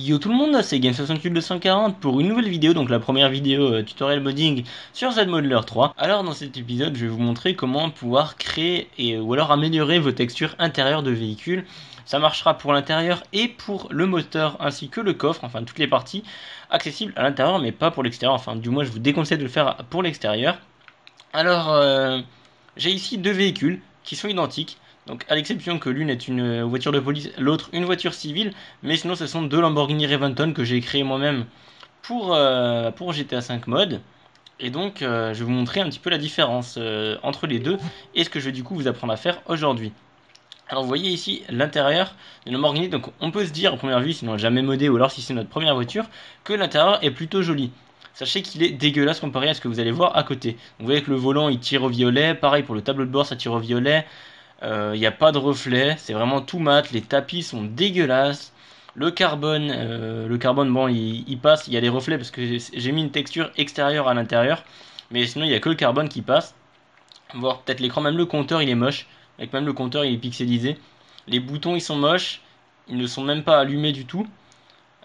Yo tout le monde, c'est Game68240 pour une nouvelle vidéo, donc la première vidéo tutoriel modding sur ZModeler 3. Alors dans cet épisode, je vais vous montrer comment pouvoir créer ou alors améliorer vos textures intérieures de véhicules. Ça marchera pour l'intérieur et pour le moteur ainsi que le coffre, enfin toutes les parties accessibles à l'intérieur mais pas pour l'extérieur, enfin du moins je vous déconseille de le faire pour l'extérieur. Alors j'ai ici deux véhicules qui sont identiques. Donc à l'exception que l'une est une voiture de police, l'autre une voiture civile, mais sinon ce sont deux Lamborghini Reventon que j'ai créé moi-même pour GTA 5 mode. Et donc je vais vous montrer un petit peu la différence entre les deux et ce que je vais du coup vous apprendre à faire aujourd'hui. Alors vous voyez ici l'intérieur de Lamborghini, donc on peut se dire en première vue, si on l'a jamais modé ou alors si c'est notre première voiture, que l'intérieur est plutôt joli. Sachez qu'il est dégueulasse comparé à ce que vous allez voir à côté. Vous voyez que le volant il tire au violet, pareil pour le tableau de bord ça tire au violet. Il n'y a pas de reflet, c'est vraiment tout mat, les tapis sont dégueulasses. Le carbone bon, il passe, il y a des reflets parce que j'ai mis une texture extérieure à l'intérieur, mais sinon il n'y a que le carbone qui passe. Voir peut-être l'écran, même le compteur il est moche, avec même le compteur il est pixelisé. Les boutons ils sont moches, ils ne sont même pas allumés du tout.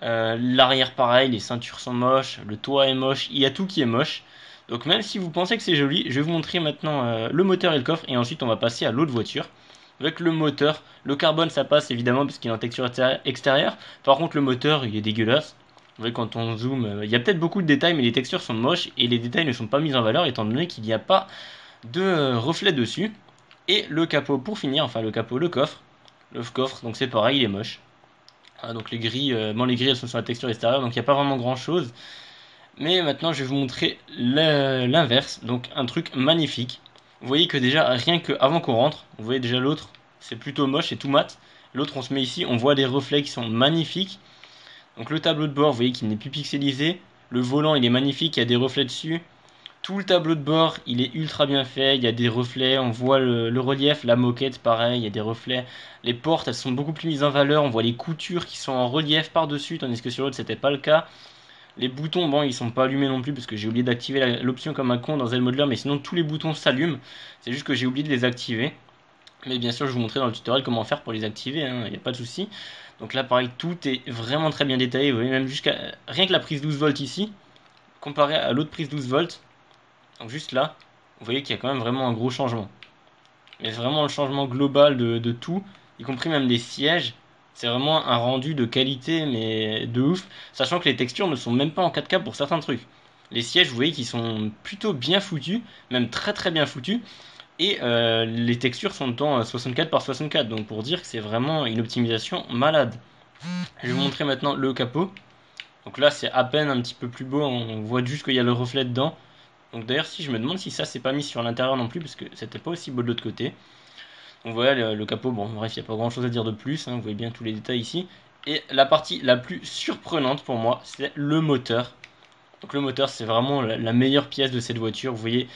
L'arrière pareil, les ceintures sont moches, le toit est moche, il y a tout qui est moche. Donc même si vous pensez que c'est joli, je vais vous montrer maintenant le moteur et le coffre et ensuite on va passer à l'autre voiture. Avec le moteur, le carbone ça passe évidemment parce qu'il est en texture extérieure. Par contre le moteur il est dégueulasse. Vous voyez quand on zoome, il y a peut-être beaucoup de détails mais les textures sont moches et les détails ne sont pas mis en valeur étant donné qu'il n'y a pas de reflet dessus. Et le capot pour finir, enfin le capot, le coffre. Le coffre donc c'est pareil, il est moche. Ah, donc les grilles, les grilles elles sont sur la texture extérieure donc il n'y a pas vraiment grand chose. Mais maintenant, je vais vous montrer l'inverse, donc un truc magnifique. Vous voyez que déjà, rien que avant qu'on rentre, vous voyez déjà l'autre, c'est plutôt moche, c'est tout mat. L'autre, on se met ici, on voit des reflets qui sont magnifiques. Donc le tableau de bord, vous voyez qu'il n'est plus pixelisé. Le volant, il est magnifique, il y a des reflets dessus. Tout le tableau de bord, il est ultra bien fait, il y a des reflets, on voit le relief, la moquette, pareil, il y a des reflets. Les portes, elles sont beaucoup plus mises en valeur, on voit les coutures qui sont en relief par-dessus, tandis que sur l'autre, c'était pas le cas. Les boutons, bon, ils sont pas allumés non plus parce que j'ai oublié d'activer l'option comme un con dans ZModeler, mais sinon tous les boutons s'allument. C'est juste que j'ai oublié de les activer. Mais bien sûr, je vais vous montrer dans le tutoriel comment faire pour les activer, il n'y a pas de souci. Donc là, pareil, tout est vraiment très bien détaillé. Vous voyez, même jusqu'à rien que la prise 12 volts ici, comparé à l'autre prise 12 volts, donc juste là, vous voyez qu'il y a quand même vraiment un gros changement. Mais vraiment le changement global de tout, y compris même des sièges. C'est vraiment un rendu de qualité, mais de ouf. Sachant que les textures ne sont même pas en 4K pour certains trucs. Les sièges, vous voyez qu'ils sont plutôt bien foutus, même très très bien foutus. Et les textures sont en 64 par 64, donc pour dire que c'est vraiment une optimisation malade. Je vais vous montrer maintenant le capot. Donc là, c'est à peine un petit peu plus beau, on voit juste qu'il y a le reflet dedans. Donc d'ailleurs, si je me demande si ça c'est pas mis sur l'intérieur non plus, parce que c'était pas aussi beau de l'autre côté. Donc voilà le capot, bon bref, il n'y a pas grand chose à dire de plus, vous voyez bien tous les détails ici. Et la partie la plus surprenante pour moi, c'est le moteur. Donc le moteur, c'est vraiment la meilleure pièce de cette voiture. Vous voyez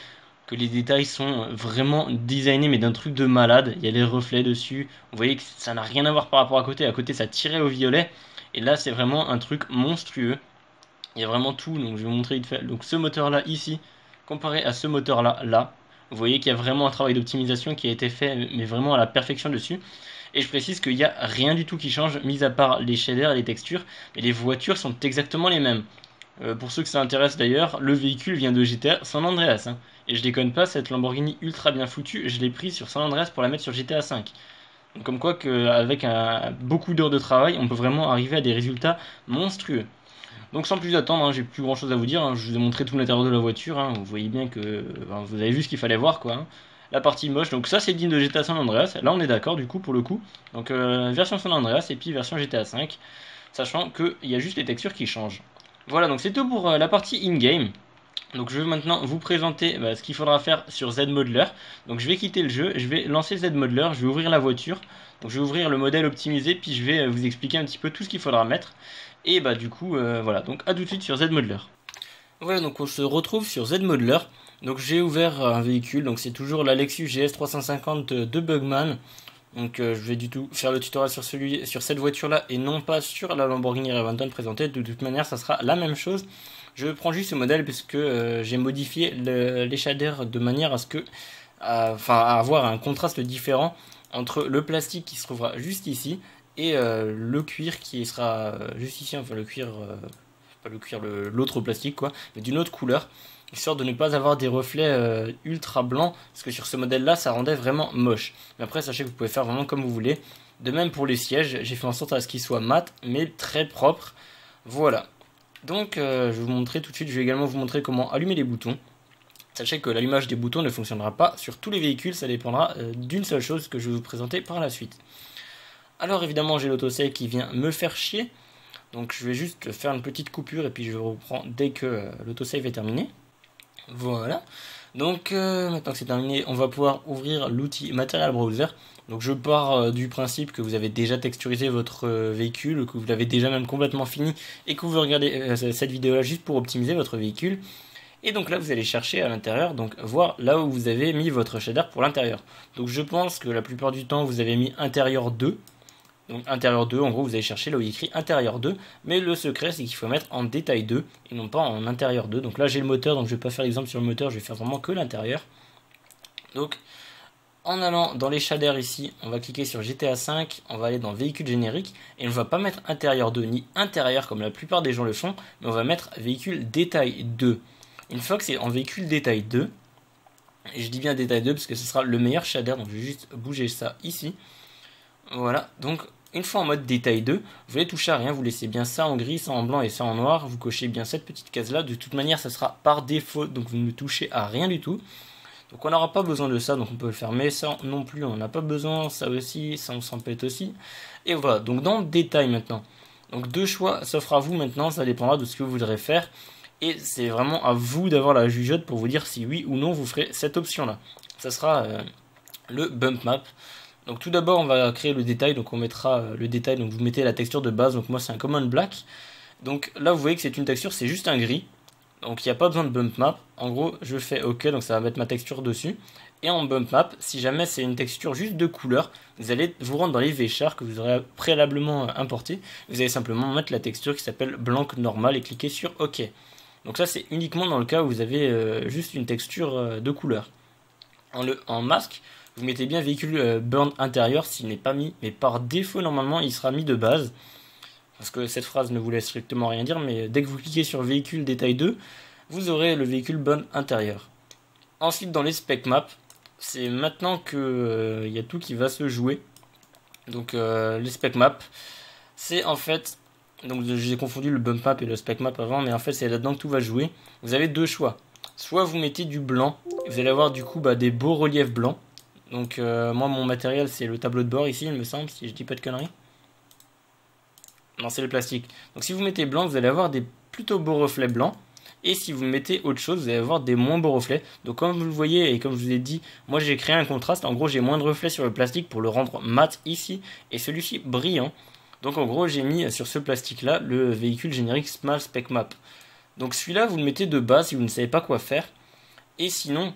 que les détails sont vraiment designés, mais d'un truc de malade. Il y a les reflets dessus. Vous voyez que ça n'a rien à voir par rapport à côté. À côté, ça tirait au violet. Et là, c'est vraiment un truc monstrueux. Il y a vraiment tout, donc je vais vous montrer vite fait. Donc ce moteur-là ici, comparé à ce moteur-là, là, vous voyez qu'il y a vraiment un travail d'optimisation qui a été fait, mais vraiment à la perfection dessus. Et je précise qu'il n'y a rien du tout qui change, mis à part les shaders et les textures, mais les voitures sont exactement les mêmes. Pour ceux que ça intéresse d'ailleurs, le véhicule vient de GTA San Andreas. Et je déconne pas, cette Lamborghini ultra bien foutue, je l'ai prise sur San Andreas pour la mettre sur GTA 5. Donc comme quoi qu'avec beaucoup d'heures de travail, on peut vraiment arriver à des résultats monstrueux. Donc sans plus attendre, j'ai plus grand chose à vous dire, je vous ai montré tout l'intérieur de la voiture, vous voyez bien que vous avez vu ce qu'il fallait voir quoi. La partie moche, donc ça c'est digne de GTA San Andreas, là on est d'accord du coup pour le coup. Donc version San Andreas et puis version GTA 5, sachant qu'il y a juste les textures qui changent. Voilà, donc c'est tout pour la partie in-game. Donc je vais maintenant vous présenter ce qu'il faudra faire sur ZModeler. Donc je vais quitter le jeu, je vais lancer ZModeler, je vais ouvrir la voiture. Donc je vais ouvrir le modèle optimisé, puis je vais vous expliquer un petit peu tout ce qu'il faudra mettre. Et du coup, voilà, donc à tout de suite sur ZModeler. Voilà, donc on se retrouve sur ZModeler. Donc j'ai ouvert un véhicule, donc c'est toujours la Lexus GS 350 de Bugman. Donc je vais du tout faire le tutoriel sur cette voiture-là et non pas sur la Lamborghini Reventon présentée. De toute manière, ça sera la même chose. Je prends juste ce modèle parce que j'ai modifié les shaders de manière à ce que, à avoir un contraste différent entre le plastique qui se trouvera juste ici et le cuir qui sera juste ici, enfin le cuir, pas le cuir, l'autre plastique quoi, mais d'une autre couleur, histoire de ne pas avoir des reflets ultra blancs, parce que sur ce modèle là ça rendait vraiment moche. Mais après sachez que vous pouvez faire vraiment comme vous voulez. De même pour les sièges, j'ai fait en sorte à ce qu'ils soient mat mais très propres. Voilà. Donc je vais vous montrer tout de suite, je vais également vous montrer comment allumer les boutons. Sachez que l'allumage des boutons ne fonctionnera pas sur tous les véhicules, ça dépendra d'une seule chose que je vais vous présenter par la suite. Alors évidemment j'ai l'autosave qui vient me faire chier, donc je vais juste faire une petite coupure et puis je reprends dès que l'autosave est terminé. Voilà, donc maintenant que c'est terminé, on va pouvoir ouvrir l'outil Material Browser. Donc je pars du principe que vous avez déjà texturisé votre véhicule, que vous l'avez déjà même complètement fini et que vous regardez cette vidéo là juste pour optimiser votre véhicule. Et donc là, vous allez chercher à l'intérieur, donc voir là où vous avez mis votre shader pour l'intérieur. Donc je pense que la plupart du temps, vous avez mis intérieur 2. Donc intérieur 2, en gros, vous allez chercher là où il y a écrit intérieur 2. Mais le secret, c'est qu'il faut mettre en détail 2 et non pas en intérieur 2. Donc là, j'ai le moteur, donc je ne vais pas faire l'exemple sur le moteur, je vais faire vraiment que l'intérieur. Donc en allant dans les shaders ici, on va cliquer sur GTA 5, on va aller dans véhicule générique et on ne va pas mettre intérieur 2 ni intérieur comme la plupart des gens le font, mais on va mettre véhicule détail 2. Une fois que c'est en véhicule détail 2, et je dis bien détail 2 parce que ce sera le meilleur shader, donc je vais juste bouger ça ici. Voilà, donc une fois en mode détail 2, vous voulez toucher à rien, vous laissez bien ça en gris, ça en blanc et ça en noir, vous cochez bien cette petite case là, de toute manière ça sera par défaut, donc vous ne touchez à rien du tout. Donc on n'aura pas besoin de ça, donc on peut le fermer, ça non plus on n'a pas besoin, ça aussi, ça on s'en pète aussi. Et voilà, donc dans le détail maintenant, donc deux choix s'offrent à vous maintenant, ça dépendra de ce que vous voudrez faire. Et c'est vraiment à vous d'avoir la jugeote pour vous dire si oui ou non vous ferez cette option là. Ça sera le bump map. Donc tout d'abord on va créer le détail, donc on mettra le détail, donc vous mettez la texture de base, donc moi c'est un common black. Donc là vous voyez que c'est une texture, c'est juste un gris. Donc il n'y a pas besoin de bump map. En gros je fais OK, donc ça va mettre ma texture dessus. Et en bump map, si jamais c'est une texture juste de couleur, vous allez vous rendre dans les vchar que vous aurez préalablement importé. Vous allez simplement mettre la texture qui s'appelle blanc normal et cliquer sur OK. Donc ça c'est uniquement dans le cas où vous avez juste une texture de couleur. En masque, vous mettez bien véhicule burn intérieur s'il n'est pas mis, mais par défaut normalement il sera mis de base. Parce que cette phrase ne vous laisse strictement rien dire, mais dès que vous cliquez sur véhicule détail 2, vous aurez le véhicule burn intérieur. Ensuite dans les spec maps, c'est maintenant que y a tout qui va se jouer. Donc les spec maps, c'est en fait... Donc j'ai confondu le bump map et le spec map avant, mais en fait c'est là-dedans que tout va jouer. Vous avez deux choix. Soit vous mettez du blanc, vous allez avoir du coup des beaux reliefs blancs. Donc moi mon matériel c'est le tableau de bord ici il me semble, si je dis pas de conneries. Non c'est le plastique. Donc si vous mettez blanc vous allez avoir des plutôt beaux reflets blancs. Et si vous mettez autre chose vous allez avoir des moins beaux reflets. Donc comme vous le voyez et comme je vous ai dit, moi j'ai créé un contraste. En gros j'ai moins de reflets sur le plastique pour le rendre mat ici. Et celui-ci brillant. Donc en gros j'ai mis sur ce plastique là le véhicule générique Small Spec Map. Donc celui-là vous le mettez de base si vous ne savez pas quoi faire. Et sinon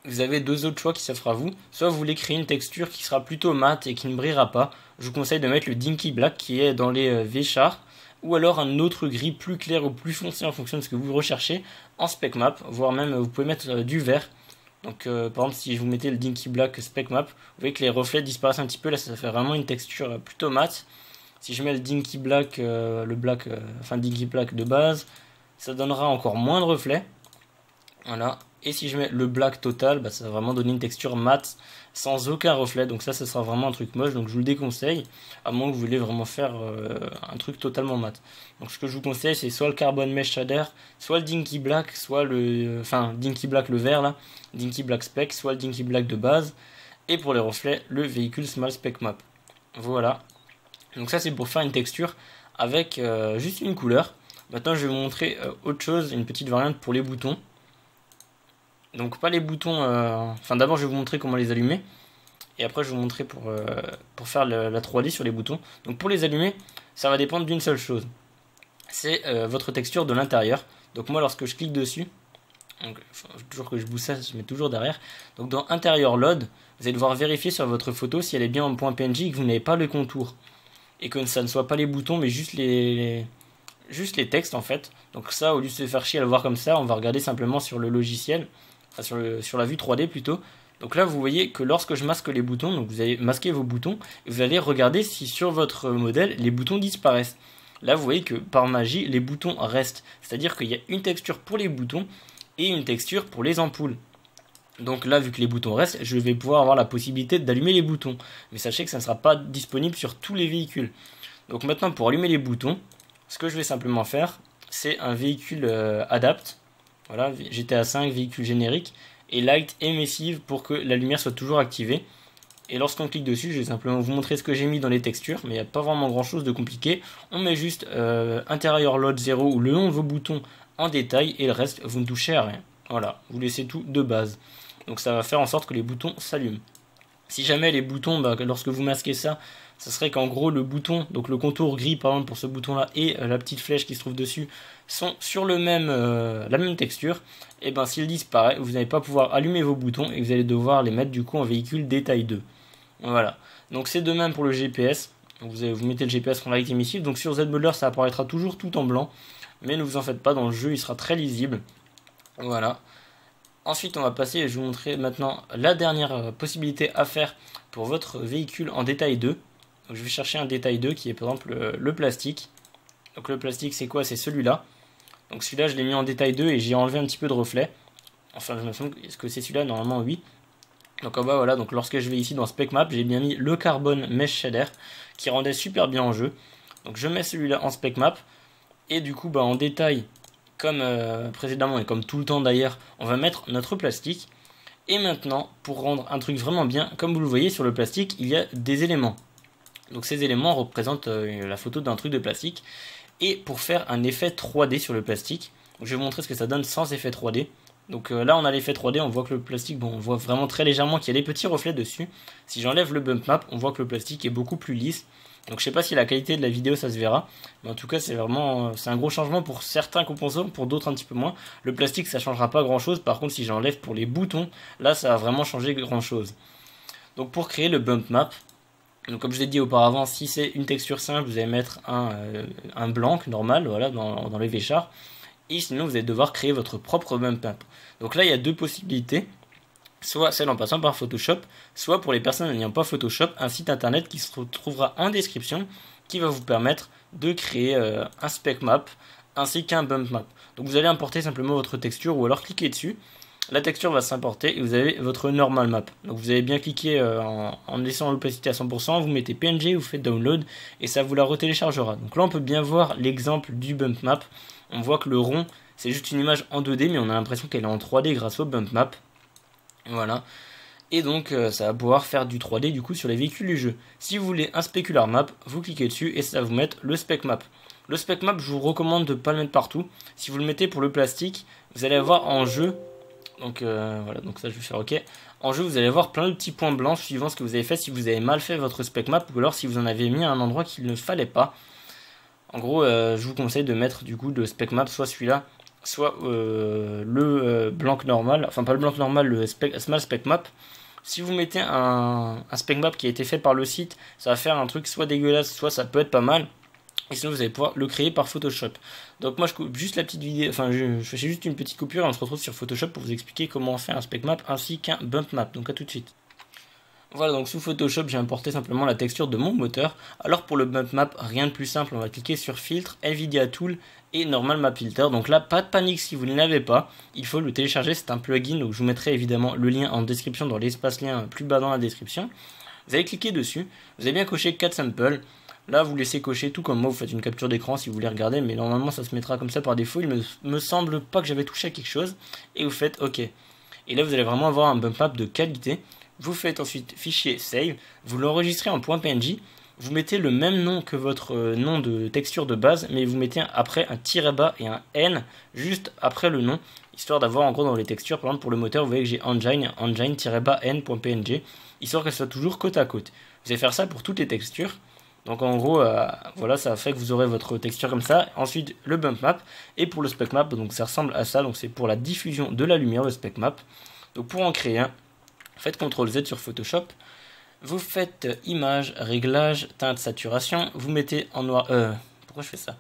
vous avez deux autres choix qui s'offrent à vous. Soit vous voulez créer une texture qui sera plutôt mat et qui ne brillera pas. Je vous conseille de mettre le Dinky Black qui est dans les vchar. Ou alors un autre gris plus clair ou plus foncé en fonction de ce que vous recherchez en Spec Map. Voire même vous pouvez mettre du vert. Donc par exemple si vous mettez le Dinky Black Spec Map, vous voyez que les reflets disparaissent un petit peu. Là ça fait vraiment une texture plutôt mat. Si je mets le Dinky Black, Dinky Black de base, ça donnera encore moins de reflets. Voilà. Et si je mets le black total, ça va vraiment donner une texture mat sans aucun reflet. Donc ça sera vraiment un truc moche. Donc je vous le déconseille, à moins que vous voulez vraiment faire un truc totalement mat. Donc ce que je vous conseille, c'est soit le Carbon Mesh Shader, soit le Dinky Black, soit Dinky Black le vert là, Dinky Black Spec, soit le Dinky Black de base. Et pour les reflets, le véhicule Small Spec Map. Voilà. Donc ça c'est pour faire une texture avec juste une couleur. Maintenant je vais vous montrer autre chose, une petite variante pour les boutons. Donc pas les boutons, d'abord je vais vous montrer comment les allumer. Et après je vais vous montrer pour faire la 3D sur les boutons. Donc pour les allumer, ça va dépendre d'une seule chose. C'est votre texture de l'intérieur. Donc moi lorsque je clique dessus, donc toujours que je bouge ça, je mets toujours derrière. Donc dans intérieur load, vous allez devoir vérifier sur votre photo si elle est bien en .png et que vous n'avez pas le contour. Et que ça ne soit pas les boutons mais juste les textes en fait. Donc ça, au lieu de se faire chier à le voir comme ça, on va regarder simplement sur le logiciel, sur la vue 3D plutôt, Donc là, vous voyez que lorsque je masque les boutons, donc vous allez masquer vos boutons, et vous allez regarder si sur votre modèle, les boutons disparaissent. Là, vous voyez que par magie, les boutons restent. C'est-à-dire qu'il y a une texture pour les boutons et une texture pour les ampoules. Donc là, vu que les boutons restent, je vais pouvoir avoir la possibilité d'allumer les boutons. Mais sachez que ça ne sera pas disponible sur tous les véhicules. Donc maintenant, pour allumer les boutons, ce que je vais simplement faire, c'est un véhicule adapt. Voilà, GTA 5, véhicule générique. Et light emissive pour que la lumière soit toujours activée. Et lorsqu'on clique dessus, je vais simplement vous montrer ce que j'ai mis dans les textures, mais il n'y a pas vraiment grand chose de compliqué. On met juste intérieur load 0 ou le nom de vos boutons en détail, et le reste, vous ne touchez à rien. Voilà, vous laissez tout de base. Donc ça va faire en sorte que les boutons s'allument. Si jamais les boutons, lorsque vous masquez ça, ça serait qu'en gros le bouton, donc le contour gris par exemple pour ce bouton là et la petite flèche qui se trouve dessus sont sur la même texture, et bien s'il disparaît, vous n'allez pas pouvoir allumer vos boutons et vous allez devoir les mettre du coup en véhicule détail 2. Voilà, donc c'est de même pour le GPS. Donc vous mettez le GPS en light emissive, donc sur ZModeler ça apparaîtra toujours tout en blanc, mais ne vous en faites pas, dans le jeu il sera très lisible. Voilà. Ensuite, on va passer, je vais vous montrer maintenant la dernière possibilité à faire pour votre véhicule en détail 2. Donc, je vais chercher un détail 2 qui est par exemple le plastique. Donc le plastique, c'est quoi? C'est celui-là. Donc celui-là, je l'ai mis en détail 2 et j'ai enlevé un petit peu de reflet. Enfin, je me semble, est-ce que c'est celui-là? Normalement, oui. Donc en bas, voilà, donc lorsque je vais ici dans Spec Map, j'ai bien mis le Carbon Mesh Shader qui rendait super bien en jeu. Donc je mets celui-là en Spec Map et du coup, en détail, comme précédemment et comme tout le temps d'ailleurs, on va mettre notre plastique. Et maintenant, pour rendre un truc vraiment bien, comme vous le voyez sur le plastique, il y a des éléments. Donc ces éléments représentent la photo d'un truc de plastique. Et pour faire un effet 3D sur le plastique, donc je vais vous montrer ce que ça donne sans effet 3D. Donc là on a l'effet 3D, on voit que le plastique, on voit vraiment très légèrement qu'il y a des petits reflets dessus. Si j'enlève le bump map, on voit que le plastique est beaucoup plus lisse. Donc je sais pas si la qualité de la vidéo ça se verra, mais en tout cas c'est vraiment c'est un gros changement pour certains composants, pour d'autres un petit peu moins. Le plastique ça changera pas grand chose, par contre si j'enlève pour les boutons, là ça va vraiment changer grand chose. Donc pour créer le bump map, donc comme je l'ai dit auparavant, si c'est une texture simple, vous allez mettre un blanc normal, voilà, dans les V-chars, et sinon vous allez devoir créer votre propre bump map. Donc là il y a deux possibilités. Soit celle en passant par Photoshop, soit pour les personnes n'ayant pas Photoshop, un site internet qui se trouvera en description qui va vous permettre de créer un spec map ainsi qu'un bump map. Donc vous allez importer simplement votre texture ou alors cliquer dessus. La texture va s'importer et vous avez votre normal map. Donc vous allez bien cliquer en laissant l'opacité à 100%, vous mettez PNG, vous faites download et ça vous la retéléchargera. Donc là on peut bien voir l'exemple du bump map. On voit que le rond c'est juste une image en 2D mais on a l'impression qu'elle est en 3D grâce au bump map. Voilà. Et donc ça va pouvoir faire du 3D du coup sur les véhicules du jeu. Si vous voulez un specular map, vous cliquez dessus et ça va vous mettre le spec map. Le spec map, je vous recommande de ne pas le mettre partout. Si vous le mettez pour le plastique, vous allez avoir en jeu, donc voilà, donc ça je vais faire OK. En jeu, vous allez avoir plein de petits points blancs suivant ce que vous avez fait, si vous avez mal fait votre spec map ou alors si vous en avez mis à un endroit qu'il ne fallait pas. En gros, je vous conseille de mettre du coup le spec map, soit celui-là, soit le blanc normal, enfin pas le blanc normal, le small spec map. Si vous mettez un spec map qui a été fait par le site, ça va faire un truc soit dégueulasse, soit ça peut être pas mal. Et sinon vous allez pouvoir le créer par Photoshop. Donc moi je coupe juste la petite vidéo, enfin je fais juste une petite coupure et on se retrouve sur Photoshop pour vous expliquer comment on fait un spec map ainsi qu'un bump map. Donc à tout de suite. Voilà, donc sous Photoshop, j'ai importé simplement la texture de mon moteur. Alors pour le bump map, rien de plus simple, on va cliquer sur Filtre, NVIDIA Tool et Normal Map Filter. Donc là, pas de panique si vous ne l'avez pas, il faut le télécharger, c'est un plugin, donc je vous mettrai évidemment le lien en description dans l'espace lien plus bas dans la description. Vous allez cliquer dessus, vous avez bien coché 4 samples. Là, vous laissez cocher tout comme moi, vous faites une capture d'écran si vous voulez regarder, mais normalement ça se mettra comme ça par défaut. Il me semble pas que j'avais touché à quelque chose, et vous faites OK. Et là, vous allez vraiment avoir un bump map de qualité. Vous faites ensuite fichier save, vous l'enregistrez en .png, vous mettez le même nom que votre nom de texture de base, mais vous mettez après un tiret bas et un N juste après le nom, histoire d'avoir en gros dans les textures, par exemple pour le moteur, vous voyez que j'ai engine-n.png, histoire qu'elle soit toujours côte à côte. Vous allez faire ça pour toutes les textures. Donc en gros, voilà, ça fait que vous aurez votre texture comme ça. Ensuite, le bump map. Et pour le spec map, donc ça ressemble à ça. Donc c'est pour la diffusion de la lumière, le spec map. Donc pour en créer un, faites CTRL Z sur Photoshop. Vous faites image, réglage, teinte, saturation. Vous mettez en noir. Pourquoi je fais ça?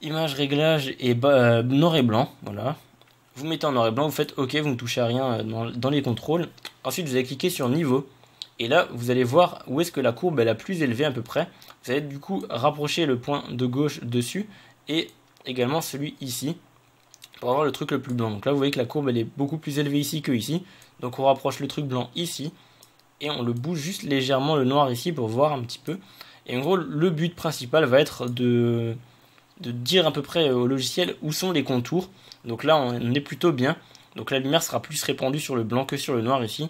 Image, réglage et noir et blanc. Voilà. Vous mettez en noir et blanc, vous faites OK, vous ne touchez à rien dans les contrôles. Ensuite, vous allez cliquer sur niveau. Et là, vous allez voir où est-ce que la courbe est la plus élevée à peu près. Vous allez du coup rapprocher le point de gauche dessus et également celui ici pour avoir le truc le plus blanc. Donc là, vous voyez que la courbe elle est beaucoup plus élevée ici que ici. Donc on rapproche le truc blanc ici et on le bouge juste légèrement le noir ici pour voir un petit peu. Et en gros, le but principal va être de dire à peu près au logiciel où sont les contours. Donc là, on est plutôt bien. Donc la lumière sera plus répandue sur le blanc que sur le noir ici.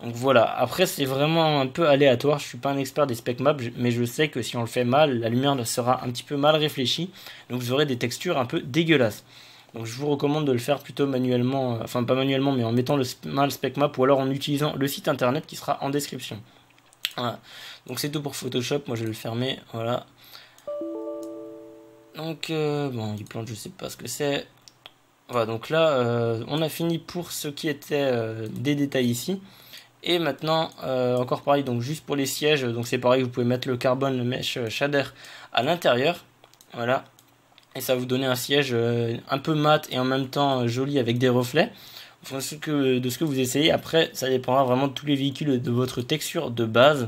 Donc voilà, après c'est vraiment un peu aléatoire, je suis pas un expert des spec maps, mais je sais que si on le fait mal, la lumière sera un petit peu mal réfléchie, donc vous aurez des textures un peu dégueulasses. Donc je vous recommande de le faire plutôt manuellement, enfin pas manuellement, mais en mettant le spec map ou alors en utilisant le site internet qui sera en description. Voilà, donc c'est tout pour Photoshop, moi je vais le fermer, voilà. Donc bon, il plante, je sais pas ce que c'est. Voilà, donc là on a fini pour ce qui était des détails ici. Et maintenant, encore pareil, donc juste pour les sièges, donc c'est pareil, vous pouvez mettre le carbone, le mesh shader à l'intérieur, voilà, et ça va vous donner un siège un peu mat et en même temps joli avec des reflets, de ce que vous essayez. Après, ça dépendra vraiment de tous les véhicules, de votre texture de base,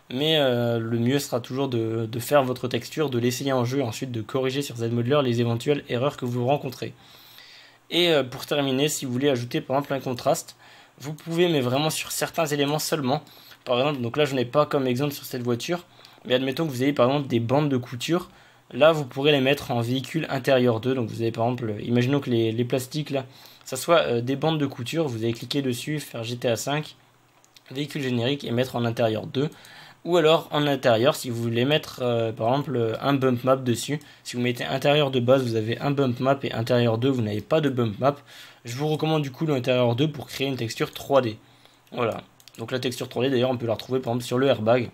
mais le mieux sera toujours de faire votre texture, de l'essayer en jeu, ensuite de corriger sur ZModeler les éventuelles erreurs que vous rencontrez. Et pour terminer, si vous voulez ajouter par exemple un contraste, vous pouvez, mais vraiment sur certains éléments seulement. Par exemple, donc là je n'ai pas comme exemple sur cette voiture, mais admettons que vous ayez par exemple des bandes de couture. Là vous pourrez les mettre en véhicule intérieur 2. Donc vous avez par exemple, imaginons que les plastiques là, ça soit des bandes de couture. Vous allez cliquer dessus, faire GTA 5, véhicule générique et mettre en intérieur 2. Ou alors en intérieur, si vous voulez mettre par exemple un bump map dessus, si vous mettez intérieur de base, vous avez un bump map et intérieur 2, vous n'avez pas de bump map. Je vous recommande du coup l'intérieur 2 pour créer une texture 3D. Voilà. Donc la texture 3D d'ailleurs on peut la retrouver par exemple sur le airbag.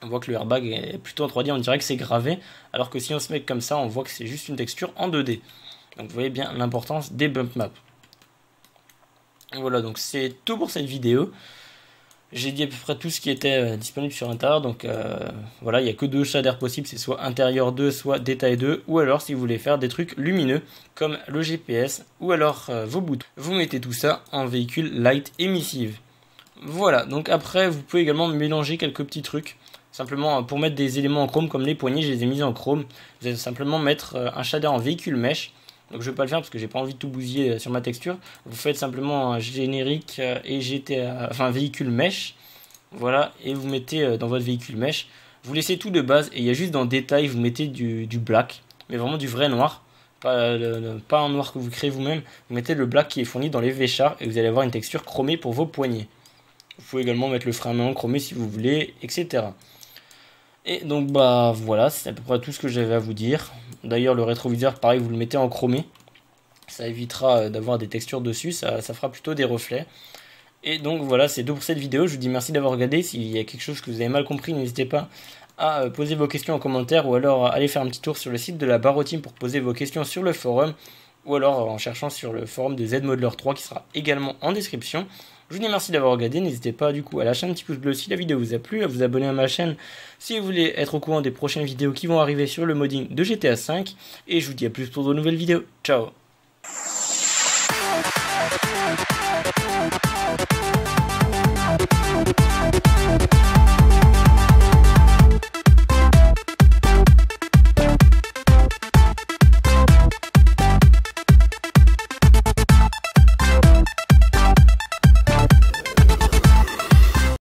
On voit que le airbag est plutôt en 3D, on dirait que c'est gravé. Alors que si on se met comme ça, on voit que c'est juste une texture en 2D. Donc vous voyez bien l'importance des bump maps. Voilà, donc c'est tout pour cette vidéo. J'ai dit à peu près tout ce qui était disponible sur l'intérieur, donc voilà, il n'y a que deux shaders possibles, c'est soit intérieur 2, soit détail 2, ou alors si vous voulez faire des trucs lumineux, comme le GPS, ou alors vos boutons. Vous mettez tout ça en véhicule light emissive. Voilà, donc après vous pouvez également mélanger quelques petits trucs, simplement pour mettre des éléments en chrome, comme les poignées, je les ai mis en chrome. Vous allez simplement mettre un shader en véhicule mesh. Donc je vais pas le faire parce que j'ai pas envie de tout bousiller sur ma texture. Vous faites simplement un générique et GTA, enfin véhicule mesh. Voilà, et vous mettez dans votre véhicule mesh. Vous laissez tout de base et il y a juste dans détail, vous mettez du black, mais vraiment du vrai noir. Pas un noir que vous créez vous-même. Vous mettez le black qui est fourni dans les V-Char et vous allez avoir une texture chromée pour vos poignets. Vous pouvez également mettre le frein à main chromé si vous voulez, etc. Et donc bah voilà, c'est à peu près tout ce que j'avais à vous dire. D'ailleurs le rétroviseur pareil vous le mettez en chromé. Ça évitera d'avoir des textures dessus, ça fera plutôt des reflets. Et donc voilà, c'est tout pour cette vidéo. Je vous dis merci d'avoir regardé. S'il y a quelque chose que vous avez mal compris, n'hésitez pas à poser vos questions en commentaire ou alors aller faire un petit tour sur le site de la Barotime pour poser vos questions sur le forum ou alors en cherchant sur le forum de ZModeler 3 qui sera également en description. Je vous dis merci d'avoir regardé, n'hésitez pas du coup à lâcher un petit pouce bleu si la vidéo vous a plu, à vous abonner à ma chaîne si vous voulez être au courant des prochaines vidéos qui vont arriver sur le modding de GTA 5. Et je vous dis à plus pour de nouvelles vidéos. Ciao.